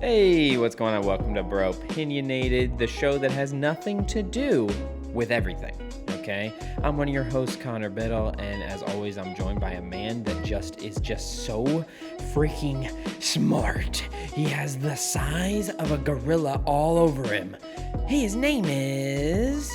Hey, what's going on? Welcome to Bropinionated, the show that has nothing to do with everything, okay? I'm one of your hosts, Connor Biddle, and as always, I'm joined by a man that is just so freaking smart. He has the size of a gorilla all over him. Hey, his name is...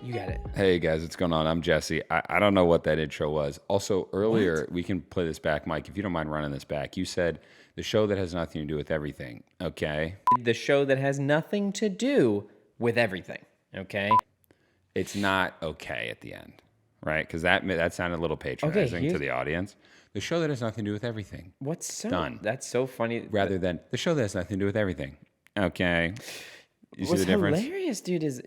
You got it. Hey guys, what's going on? I'm Jesse. I don't know what that intro was. Also, earlier, we can play this back, Mike, if you don't mind running this back. You said the show that has nothing to do with everything, okay? The show that has nothing to do with everything, okay? It's not okay at the end, right? Because that sounded a little patronizing to the audience. The show that has nothing to do with everything. What's so... Done. That's so funny. Rather than the show that has nothing to do with everything, okay? You see What's the difference? hilarious, dude, is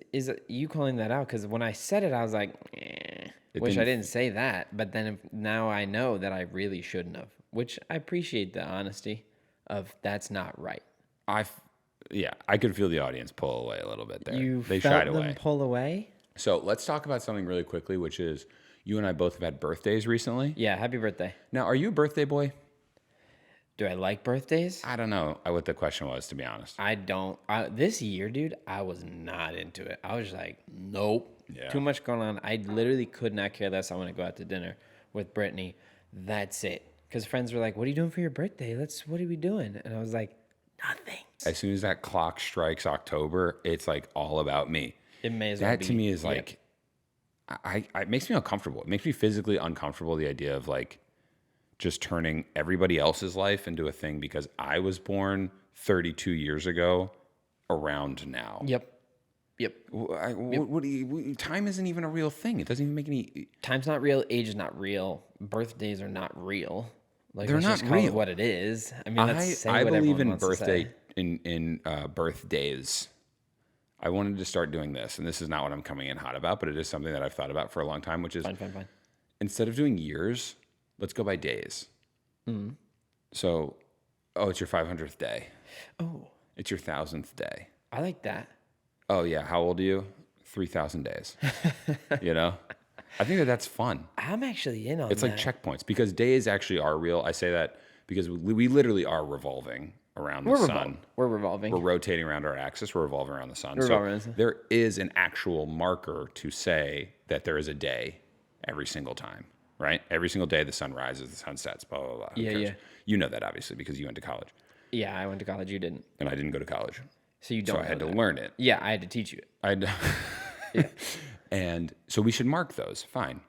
you calling that out, because when I said it, I was like, wish I didn't say that. But then now I know that I really shouldn't have, which I appreciate the honesty of that's not right. I could feel the audience pull away a little bit there. They felt shied them away. pull away? So let's talk about something really quickly, which is you and I both have had birthdays recently. Yeah, happy birthday. Now, are you a birthday boy? Do I like birthdays? I don't know what the question was, to be honest. I don't. This year, dude, I was not into it. I was like, nope. Yeah. Too much going on. I literally could not care less. I want to go out to dinner with Brittany. That's it. Because friends were like, what are you doing for your birthday? What are we doing? And I was like, nothing. As soon as that clock strikes October, it's like all about me. It may as well That be. to me is like, it makes me uncomfortable. It makes me physically uncomfortable, the idea of like just turning everybody else's life into a thing because I was born 32 years ago around now. Yep. Time isn't even a real thing. It doesn't even make any... Time's not real. Age is not real. Birthdays are not real. Like, They're let's not just call real. it what it is. I mean, let's say I what believe everyone in wants to birthday say. in birthdays. I wanted to start doing this, and this is not what I'm coming in hot about, but it is something that I've thought about for a long time, which is Fine. instead of doing years, let's go by days. Mm-hmm. So, it's your 500th day. Oh, It's your 1,000th day. I like that. Oh yeah, how old are you? 3,000 days. You know, I think that's fun. I'm actually in on It's that. like checkpoints because days actually are real. I say that because we literally are revolving around the sun. We're revolving. We're rotating around our axis. We're revolving around the sun. We're revolving around the sun. There is an actual marker to say that there is a day every single time, right? Every single day the sun rises, the sun sets, blah, blah, blah. Who cares? Yeah. You know that, obviously, because you went to college. Yeah, I went to college. You didn't. And I didn't go to college. So you don't So I had know to that. learn it. Yeah, I had to teach you it. And so we should mark those, fine.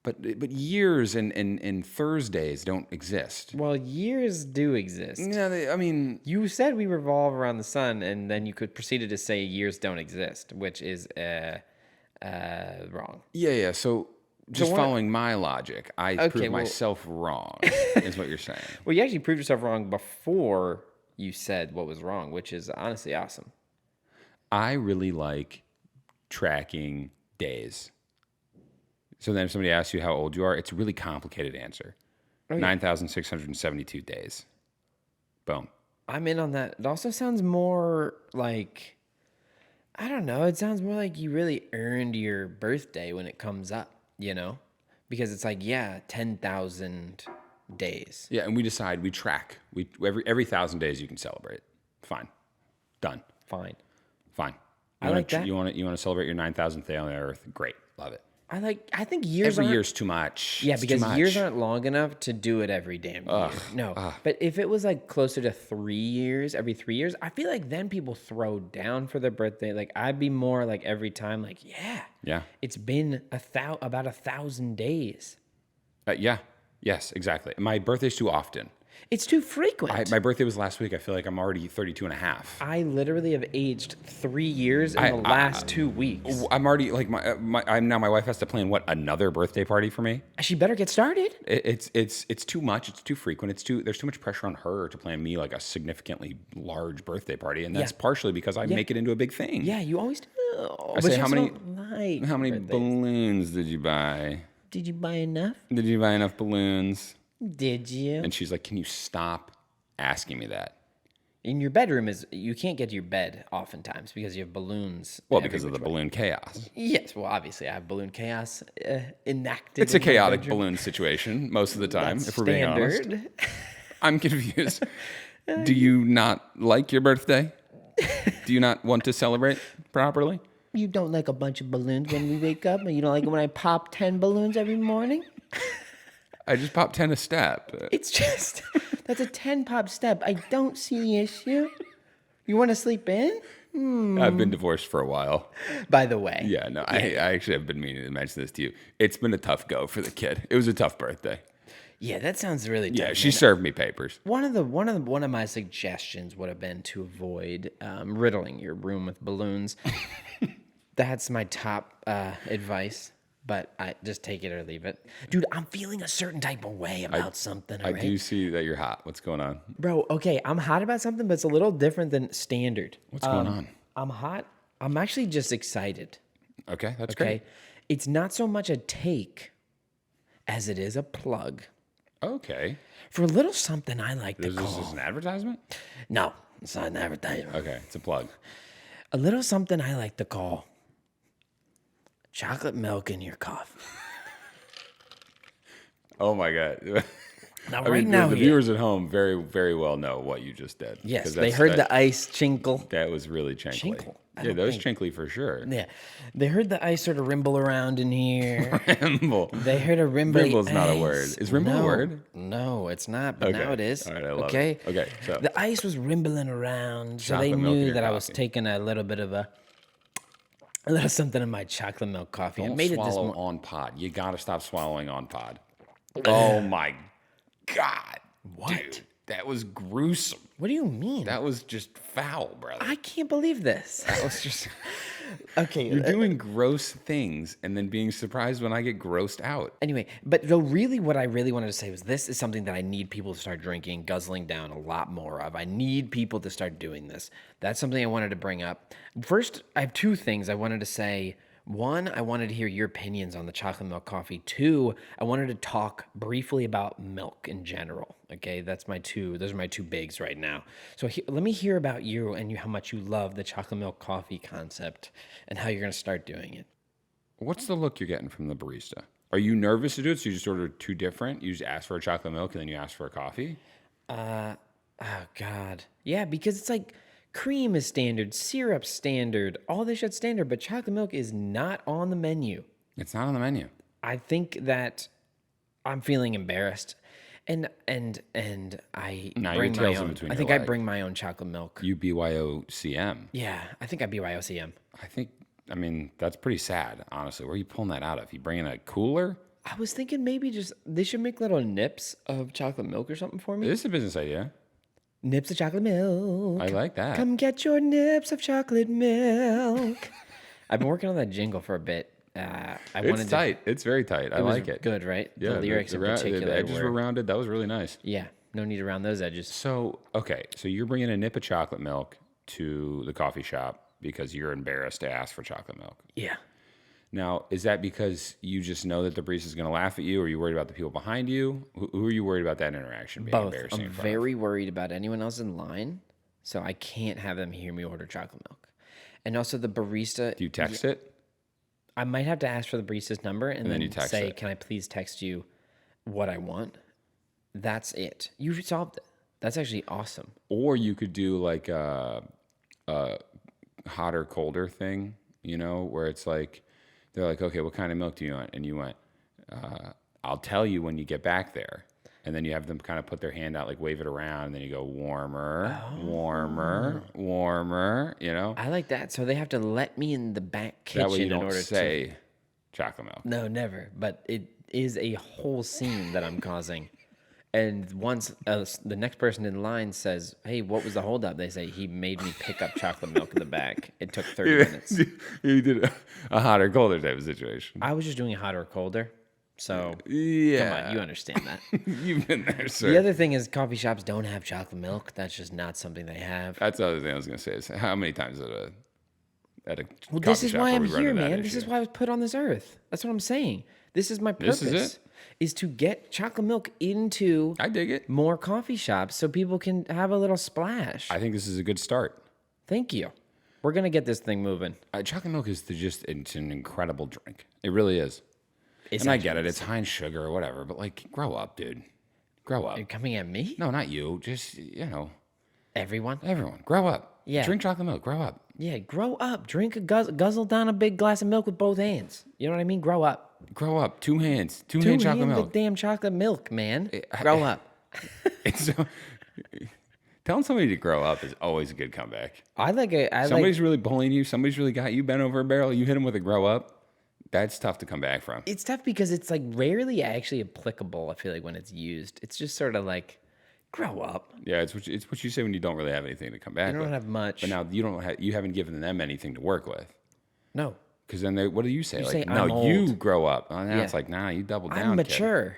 But years and Thursdays don't exist. Well, years do exist. Yeah, I mean... You said we revolve around the sun, and then you could proceeded to say years don't exist, which is wrong. Yeah. So just following my logic, I proved myself wrong, is what you're saying. Well, you actually proved yourself wrong before you said what was wrong, which is honestly awesome. I really like tracking days. So then if somebody asks you how old you are, it's a really complicated answer. 9,672 days. Boom. I'm in on that. It also sounds more like, I don't know, it sounds more like you really earned your birthday when it comes up, you know? Because it's like, 10,000 days. Yeah, and we track. Every 1,000 days you can celebrate. Fine. Done. Fine. You I like that. You want to celebrate your 9,000th day on the earth? Great. Love it. I think years Every year's too much. Yeah, It's because too much. years aren't long enough to do it every damn year. No. But if it was like closer to 3 years, every 3 years, I feel like then people throw down for their birthday. Like I'd be more like every time, like, Yeah. it's been about 1,000 days. Yes, exactly. My birthday's too often. It's too frequent. My birthday was last week. I feel like I'm already 32 and a half. I literally have aged 3 years in the last 2 weeks. I'm already like my wife has to plan another birthday party for me. She better get started. It's too much. It's too frequent. There's too much pressure on her to plan me like a significantly large birthday party, and that's partially because I make it into a big thing. Yeah, you always do. I say how many birthdays. balloons did you buy? Did you buy enough? Did you buy enough balloons? Did you? And she's like, "Can you stop asking me that?" In your bedroom you can't get to your bed oftentimes because you have balloons. Well, because of the balloon chaos. Yes, well, obviously I have balloon chaos enacted. It's a chaotic balloon situation most of the time, if we're being honest. Standard. I'm confused. Do you not like your birthday? Do you not want to celebrate properly? You don't like a bunch of balloons when we wake up, and you don't like it when I pop 10 balloons every morning? I just popped 10 a step. It's just, that's a 10 pop step. I don't see the issue. You want to sleep in? I've been divorced for a while. By the way. Yeah, no, I actually have been meaning to mention this to you. It's been a tough go for the kid. It was a tough birthday. Yeah, that sounds really tough. Yeah, she served me papers. One of my suggestions would have been to avoid riddling your room with balloons. That's my top advice. But I just take it or leave it. Dude, I'm feeling a certain type of way about something. I do see that you're hot. What's going on? Bro, okay, I'm hot about something, but it's a little different than standard. What's going on? I'm hot. I'm actually just excited. Okay, that's Okay. great. It's not so much a take as it is a plug Okay. for a little something I like to Is this call. an advertisement? No, it's not an advertisement. Okay, it's a plug. A little something I like to call chocolate milk in your coffee. Oh my God. Now, I mean, now the here- viewers at home very, very well know what you just did. Yes, 'Cause they that's- heard that, the ice chinkle. That was really chinkly. Chinkle? I Yeah, don't that was think- chinkly for sure. Yeah, they heard the ice sort of rimble around in here. Rimble. They heard a rimble. Rimble's not a word. Is rimble a word? No, it's not, but Okay. now it is. All right, I love okay? it. Okay, so- the ice was rimbling around, so they Chocolate milk in knew your that I was coffee. taking a little bit of a little something in my chocolate milk coffee. I Don't made it this swallow morning. on pod. You got to stop swallowing on pod. Oh my God. What? Dude, that was gruesome. What do you mean? That was just foul, brother. I can't believe this. That was just. Okay. You're doing gross things and then being surprised when I get grossed out. Anyway, but though really what I really wanted to say was this is something that I need people to start drinking, guzzling down a lot more of. I need people to start doing this. That's something I wanted to bring up. First, I have two things I wanted to say. One, I wanted to hear your opinions on the chocolate milk coffee. Two, I wanted to talk briefly about milk in general. Okay, those are my two bigs right now. So let me hear about you and how much you love the chocolate milk coffee concept and how you're going to start doing it. What's the look you're getting from the barista? Are you nervous to do it? So you just order two different? You just ask for a chocolate milk and then you ask for a coffee? Oh God. Yeah, because it's like cream is standard, syrup standard, all this shit's standard, but chocolate milk is not on the menu. It's not on the menu. I think that I'm feeling embarrassed. And I Nah, bring your my tail's in own. between I your think I legs. bring my own chocolate milk. UBYOCM. Yeah, I think I BYOCM. I mean, that's pretty sad, honestly. Where are you pulling that out of? You bringing a cooler? I was thinking maybe just they should make little nips of chocolate milk or something for me. This is a business idea. Nips of chocolate milk. I like that. Come get your nips of chocolate milk. I've been working on that jingle for a bit. It's tight. It's very tight. I It was like it. good, right? Yeah, The lyrics in particular. the edges were were, rounded. That was really nice. yeah, no need around those edges. So, okay. So you're bringing a nip of chocolate milk to the coffee shop because you're embarrassed to ask for chocolate milk. Yeah. Now, is that because you just know that the barista is going to laugh at you? Or are you worried about the people behind you? Who are you worried about that interaction being Both. embarrassing I'm in front of? very worried about anyone else in line, so I can't have them hear me order chocolate milk. And also the barista. Do you text it? I might have to ask for the barista's number and then then you text say, it. "Can I please text you what I want?" That's it. You solved it. That's actually awesome. Or you could do like a hotter, colder thing, where it's like, they're like, okay, what kind of milk do you want? And you went, I'll tell you when you get back there. And then you have them kind of put their hand out, like wave it around. And then you go warmer, warmer, warmer, I like that. So they have to let me in the back kitchen That way you in don't order say chocolate milk. to. No, never. But it is a whole scene that I'm causing. And once the next person in line says, "Hey, what was the holdup?" They say, "He made me pick up chocolate milk in the back. It took 30 minutes." You did a hotter, colder type of situation. I was just doing it hotter or colder. So Yeah. come on, you understand that. You've been there, sir. The other thing is coffee shops don't have chocolate milk. That's just not something they have. That's the other thing I was going to say is how many times at a Well, coffee this is shop why are I'm we running here, that man. This issue? is why I was put on this earth. That's what I'm saying. This is my purpose. This is it? Is to get chocolate milk into I dig it. more coffee shops so people can have a little splash. I think this is a good start. Thank you. We're going to get this thing moving. Chocolate milk is it's an incredible drink. It really is. And I get it. It's high in sugar or whatever, but like, grow up, dude. Grow up. You're coming at me? No, not you. Just, Everyone? Everyone, grow up. Yeah. Drink chocolate milk. Grow up. Yeah, grow up. Drink a guzzle down a big glass of milk with both hands. You know what I mean? Grow up. Grow up. 2 hands. Two Two hand chocolate hands milk. of damn chocolate milk, man. Grow up. It's so, telling somebody to grow up is always a good comeback. I Somebody's really bullying you. Somebody's really got you bent over a barrel. You hit them with a grow up. That's tough to come back from. It's tough because it's like rarely actually applicable. I feel like when it's used, it's just sort of like, grow up. Yeah, it's what you say when you don't really have anything to come back. You don't with. have much. But now you haven't given them anything to work with. No. Because then what do you say? say, no, "I'm you old." grow up. Now Yeah. it's like, nah, you double down. I'm mature.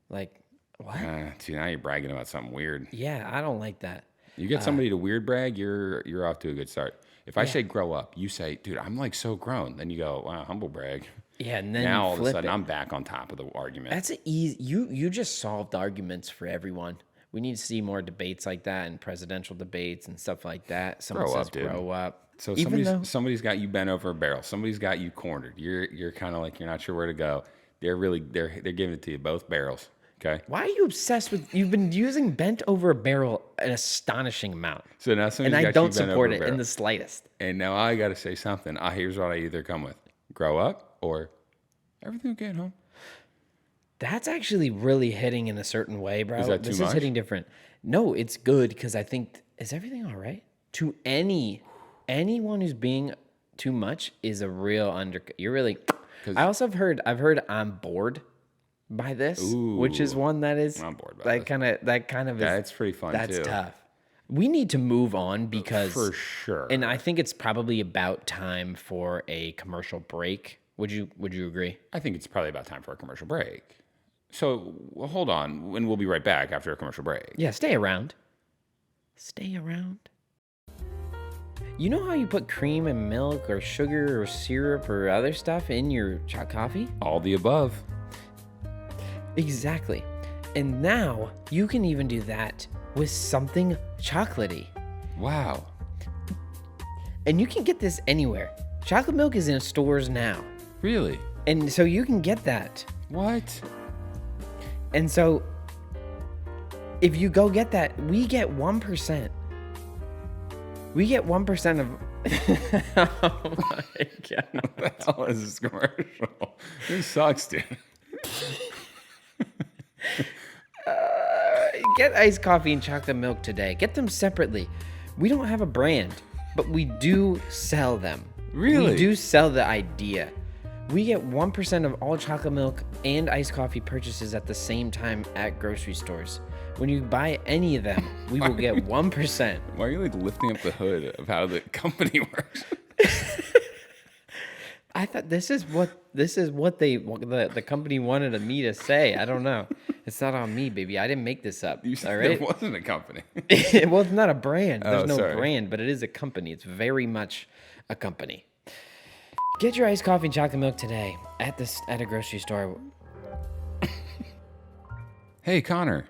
Like, what? See, now you're bragging about something weird. Yeah, I don't like that. You get somebody to weird brag, you're off to a good start. If I say grow up, you say, dude, I'm like so grown. Then you go, wow, humble brag. Yeah, and then Now all of a flip sudden it. I'm back on top of the argument. That's an easy. You just solved arguments for everyone. We need to see more debates like that and presidential debates and stuff like that. Someone Grow says up, dude. grow up. So Even though somebody's got you bent over a barrel. Somebody's got you cornered. You're kind of like you're not sure where to go. They're giving it to you both barrels. Okay. why are you obsessed with? You've been using bent over a barrel an astonishing amount, So now and somebody's I got you don't bent support over a it barrel. in the slightest. And now I got to say something. Here's what I either come with: grow up or everything okay at home. That's actually really hitting in a certain way, bro. Is that too this much? is hitting different. No, it's good because I think is everything all right? To anyone who's being too much is a real You're really. I also have heard I'm bored by this, which is one that is I'm bored by this. that kind of is. That's pretty fun That's too. tough. We need to move on because For sure. and I think it's probably about time for a commercial break. Would you agree? I think it's probably about time for a commercial break. So hold on, and we'll be right back after a commercial break. Yeah, stay around. Stay around. You know how you put cream and milk or sugar or syrup or other stuff in your hot coffee? All the above. Exactly. And now you can even do that with something chocolatey. Wow. And you can get this anywhere. Chocolate milk is in stores now. Really? And so you can get that. What? And so if you go get that, we get 1%. We get 1% of. Oh my God. What the hell is this commercial? This sucks, dude. Get iced coffee and chocolate milk today. Get them separately. We don't have a brand, but we do sell them. Really? We do sell the idea. We get 1% of all chocolate milk and iced coffee purchases at the same time at grocery stores. When you buy any of them, we will get 1%. Why are you like lifting up the hood of how the company works? I thought this is what the company wanted me to say. I don't know. It's not on me, baby. I didn't make this up. You said all right? it wasn't a company. Well, it's not a brand. There's Oh, no sorry. brand, but it is a company. It's very much a company. Get your iced coffee and chocolate milk today at a grocery store. Hey, Connor.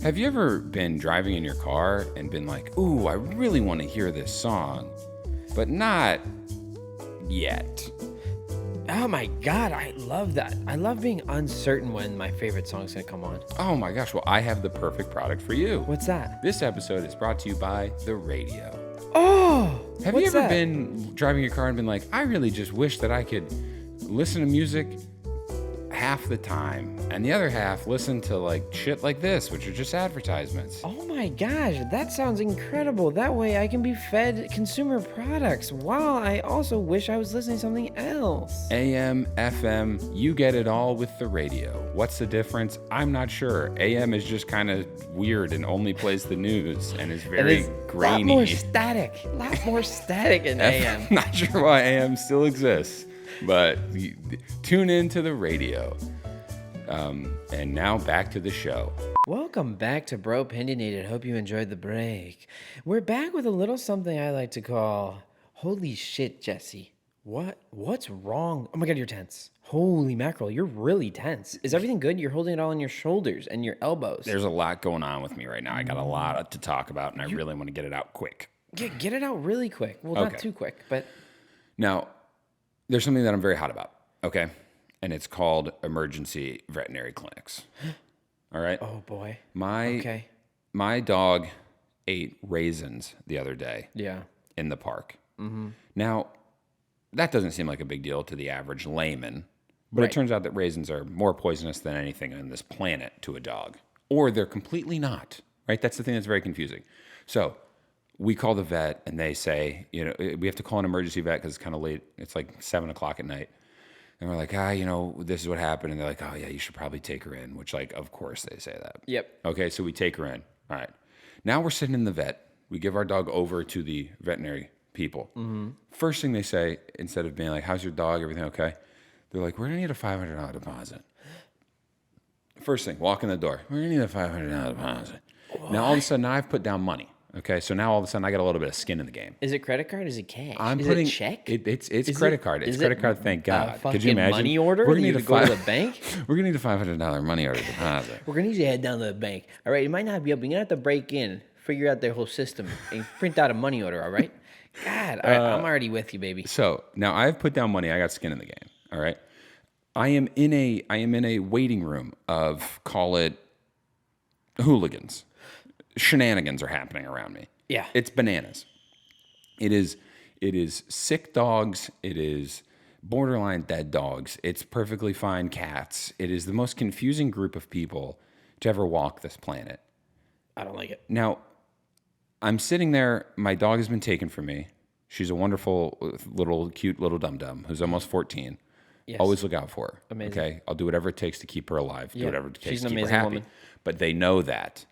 Have you ever been driving in your car and been like, ooh, I really want to hear this song, but not yet? Oh my God, I love that. I love being uncertain when my favorite song's gonna come on. Oh my gosh, well, I have the perfect product for you. What's that? This episode is brought to you by the radio. Oh! Have you ever been driving your car and been like, I really just wish that I could listen to music half the time and the other half listen to like shit like this, which are just advertisements? Oh my gosh, that sounds incredible. That way I can be fed consumer products while I also wish I was listening to something else. AM, FM, you get it all with the radio. What's the difference? I'm not sure. AM is just kind of weird and only plays the news and is very grainy. A lot more static in AM. Not sure why AM still exists, but tune into the radio. And now back to the show. Welcome back to Bropinionated. Hope you enjoyed the break. We're back with a little something I like to call, holy shit, Jesse. What's wrong? Oh my God, you're tense. Holy mackerel, you're really tense. Is everything good? You're holding it all on your shoulders and your elbows. There's a lot going on with me right now. I got a lot to talk about, and I really want to get it out quick. Get it out really quick. Well, not too quick, but... Now, there's something that I'm very hot about, okay? And it's called emergency veterinary clinics. All right? Oh, boy. My Okay. dog ate raisins the other day Yeah. in the park. Now, that doesn't seem like a big deal to the average layman, but Right. it turns out that raisins are more poisonous than anything on this planet to a dog, or they're completely not, right? That's the thing that's very confusing. So we call the vet and they say, we have to call an emergency vet because it's kind of late. It's like 7 o'clock at night. And we're like, this is what happened. And they're like, oh yeah, you should probably take her in, which like, of course they say that. Yep. Okay, so we take her in. All right. Now we're sitting in the vet. We give our dog over to the veterinary people. First thing they say, instead of being like, how's your dog? Everything okay? They're like, we're going to need a $500 deposit. First thing, walk in the door. We're going to need a $500 deposit. What? Now all of a sudden, now I've put down money. Okay, so now all of a sudden I got a little bit of skin in the game. Is it credit card? Is it cash? Is it check? It's credit card. It's credit card. Thank God. Could you imagine? Money order? We're gonna need to go to the bank. We're gonna need a $500 money order deposit. We're gonna need you to head down to the bank. All right, you might not be able. You're gonna have to break in, figure out their whole system, and print out a money order. All right. God, all right, I'm already with you, baby. So now I've put down money. I got skin in the game. All right. I am in a waiting room of, call it, hooligans. Shenanigans are happening around me. Yeah. It's bananas. It is sick dogs. It is borderline dead dogs. It's perfectly fine cats. It is the most confusing group of people to ever walk this planet. I don't like it. Now, I'm sitting there. My dog has been taken from me. She's a wonderful, cute little dum-dum who's almost 14. Yes. Always look out for her. Amazing. Okay? I'll do whatever it takes to keep her alive. Do whatever it takes She's to an keep her amazing happy. woman. But they know that,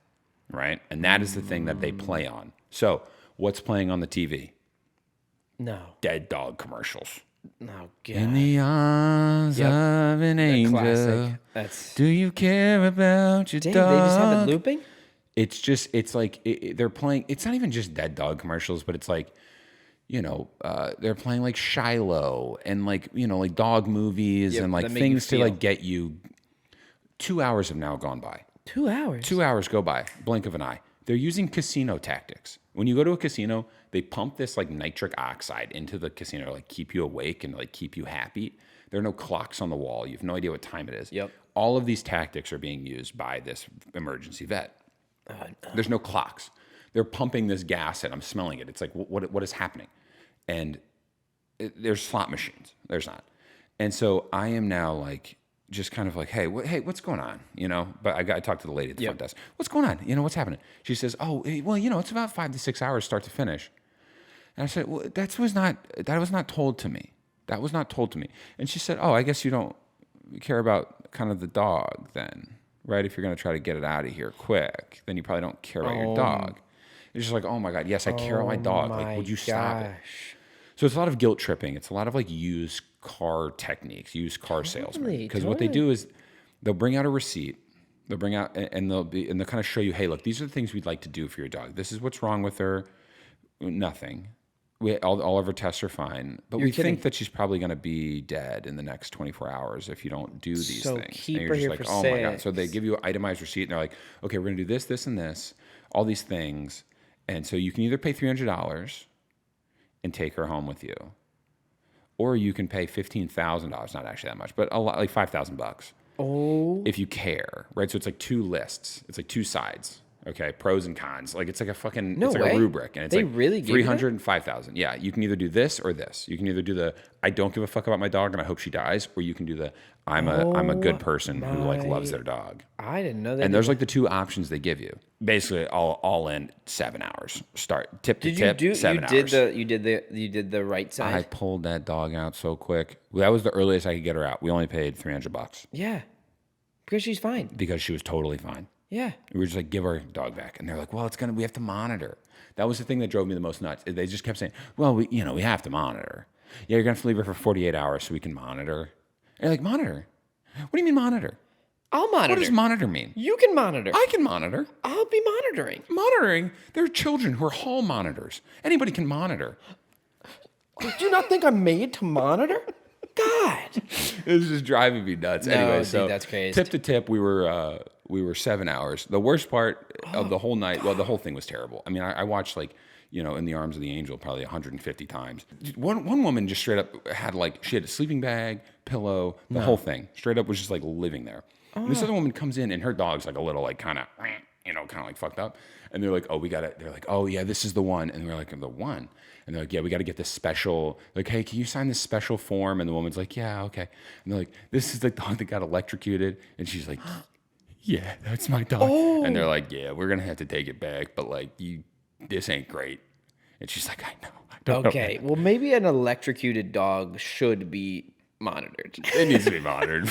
right? And that is the thing that they play on. So, what's playing on the TV? No. Dead dog commercials. No, God. In the arms of an angel. Classic. That's. Do you care about your Dang, dog? they just have it looping? It's like they're playing. It's not even just dead dog commercials, but it's like, they're playing like Shiloh and like dog movies and like things to like get you. 2 hours have now gone by. 2 hours. 2 hours go by, blink of an eye. They're using casino tactics. When you go to a casino, they pump this like nitric oxide into the casino to like keep you awake and like keep you happy. There are no clocks on the wall. You have no idea what time it is. Yep. All of these tactics are being used by this emergency vet. There's no clocks. They're pumping this gas in. I'm smelling it. It's like, what is happening? And there's slot machines. There's not. And so I am now like, just kind of like, hey, what's going on? But I talked to the lady at the front desk. What's going on? What's happening? She says, oh, well, it's about 5 to 6 hours start to finish. And I said, well, that was not told to me. That was not told to me. And she said, oh, I guess you don't care about kind of the dog then, right? If you're going to try to get it out of here quick, then you probably don't care about your dog. It's just like, oh my God, yes, I care about my dog. Like, would you stop it? So it's a lot of guilt tripping. It's a lot of like used car techniques, used car salesmen. Because what they do is they'll bring out a receipt. They'll bring out and they'll kind of show you, hey, look, these are the things we'd like to do for your dog. This is what's wrong with her. Nothing. All of her tests are fine, but we think that she's probably going to be dead in the next 24 hours if you don't do these things. Keep and her you're here just for like, oh my God. 6. So they give you an itemized receipt and they're like, okay, we're going to do this, this, and this, all these things. And so you can either pay $300 and take her home with you, or you can pay $15,000, not actually that much, but a lot, like $5,000. Oh. If you care, right? So it's like 2 lists. It's like 2 sides. Okay, pros and cons. Like it's like a fucking, it's like a rubric, and it's like really give 300 and 5,000. Yeah, you can either do this or this. You can either do the I don't give a fuck about my dog and I hope she dies, or you can do the I'm a good person who like loves their dog. I didn't know that. And there's like the 2 options they give you. Basically, all in 7 hours. Start tip to tip. 7 hours. You did the right side. I pulled that dog out so quick. That was the earliest I could get her out. We only paid $300 Yeah, because she's fine. because she was totally fine. Yeah. We were just like, give our dog back. And they're like, well, we have to monitor. That was the thing that drove me the most nuts. They just kept saying, well, we have to monitor. Yeah, you're going to have to leave her for 48 hours so we can monitor. And you're like, monitor? What do you mean monitor? I'll monitor. What does monitor mean? You can monitor. I can monitor. I'll be monitoring. Monitoring? There are children who are hall monitors. Anybody can monitor. Do you not think I'm made to monitor? God. It was just driving me nuts. No, Anyway, dude, so that's crazy. Tip to tip, we were 7 hours. The worst part of the whole night, well, the whole thing was terrible. I mean, I watched like, In the Arms of the Angel probably 150 times. One woman just straight up had she had a sleeping bag, pillow, the whole thing. Straight up was just like living there. And this other woman comes in and her dog's like a little like kind of, kind of like fucked up. And they're like, oh, they're like, oh yeah, this is the one. And we're like, the one. And they're like, yeah, we got to get this special, like, hey, can you sign this special form? And the woman's like, yeah, okay. And they're like, this is the dog that got electrocuted. And she's like, yeah, that's my dog. Oh. And they're like, yeah, we're going to have to take it back. But like, this ain't great. And she's like, I know. I don't know. Well, maybe an electrocuted dog should be monitored. It needs to be monitored.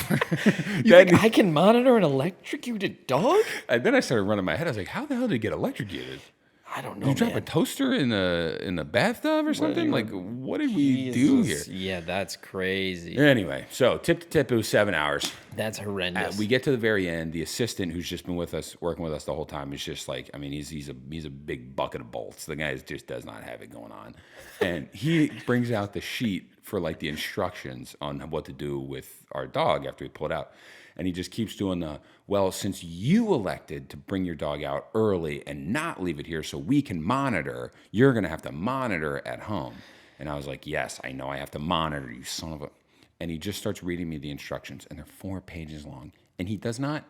I can monitor an electrocuted dog? And then I started running my head. I was like, how the hell did it get electrocuted? I don't know. Did you drop a toaster in the bathtub or something? Like, what did we do here? Yeah, that's crazy. Anyway, so tip to tip, it was 7 hours. That's horrendous. We get to the very end. The assistant, who's just been working with us the whole time, is just like, I mean, he's a big bucket of bolts. The guy just does not have it going on, and he brings out the sheet for like the instructions on what to do with our dog after we pull it out. And he just keeps doing well, since you elected to bring your dog out early and not leave it here so we can monitor, you're going to have to monitor at home. And I was like, yes, I know I have to monitor, you son of a... And he just starts reading me the instructions, and they're 4 pages long. And he does not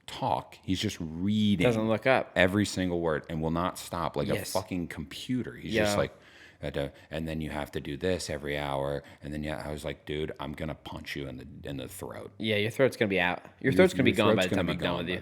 talk. He's just reading. Doesn't look up. Every single word and will not stop like a fucking computer. He's just like... And then you have to do this every hour, and then I was like, dude, I'm gonna punch you in the throat. Yeah, your throat's gonna be out. Your throat's gonna be gone by the time I'm done with you.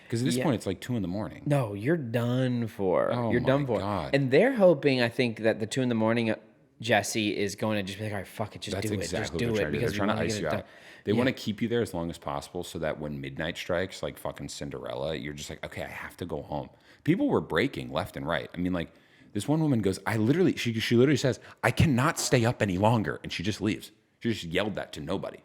Because at this point, it's like 2 a.m. No, you're done for. Oh, you're done for. God. And they're hoping, I think, that the 2 a.m. Jesse is going to just be like, all right, fuck it, That's do exactly it, what because they're trying to ice you out. They want to Yeah. keep you there as long as possible, so that when midnight strikes, like fucking Cinderella, you're just like, okay, I have to go home. People were breaking left and right. I mean, like. This one woman goes, she literally says, I cannot stay up any longer. And she just leaves. She just yelled that to nobody.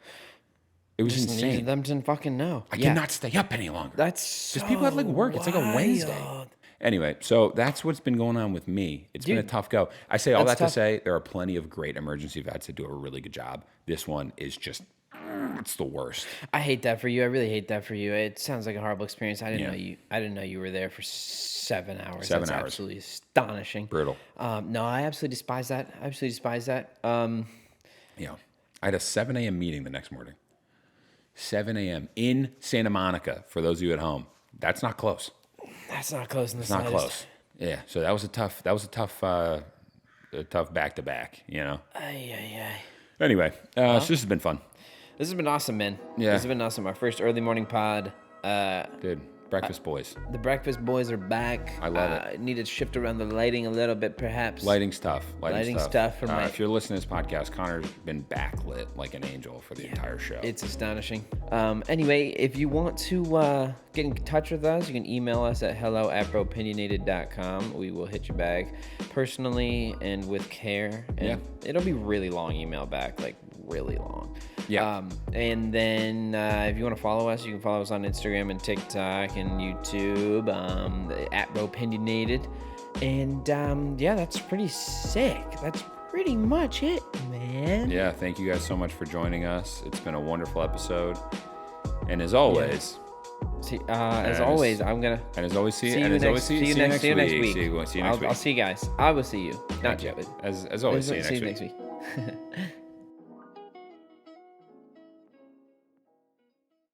It was Just insane. needed them to fucking know. I cannot stay up any longer. That's so Because people have like work. It's like a Wednesday. Anyway, so that's what's been going on with me. It's been a tough go. I say all that to say there are plenty of great emergency vets that do a really good job. This one is just, it's the worst. I hate that for you. I really hate that for you. It sounds like a horrible experience. I didn't know you were there for 7 hours. 7 That's hours. Absolutely astonishing. Brutal. No, I absolutely despise that. Yeah. I had a 7 a.m. meeting the next morning. 7 a.m. in Santa Monica, for those of you at home. That's not close. That's not close in the It's not slightest. close. Yeah. So that was a tough back-to-back, Anyway, so this has been fun. This has been awesome, man. Yeah. This has been awesome. Our first early morning pod. Dude, Breakfast Boys. The Breakfast Boys are back. I love it. Need to shift around the lighting a little bit, perhaps. Lighting's tough. Lighting stuff for If you're listening to this podcast, Connor's been backlit like an angel for the entire show. It's astonishing. Anyway, if you want to get in touch with us, you can email us at hello@bropinionated.com. We will hit you back personally and with care. And it'll be really long email back, like really long. Yeah. And then if you want to follow us, you can follow us on Instagram and TikTok and YouTube at Bropinionated. And that's pretty sick. That's pretty much it, man. Yeah, thank you guys so much for joining us. It's been a wonderful episode. And as always... As always, I'm gonna. And as always, see you next week. See you next week. I'll see you guys. I will see you. Not Joe. As always, see you next week.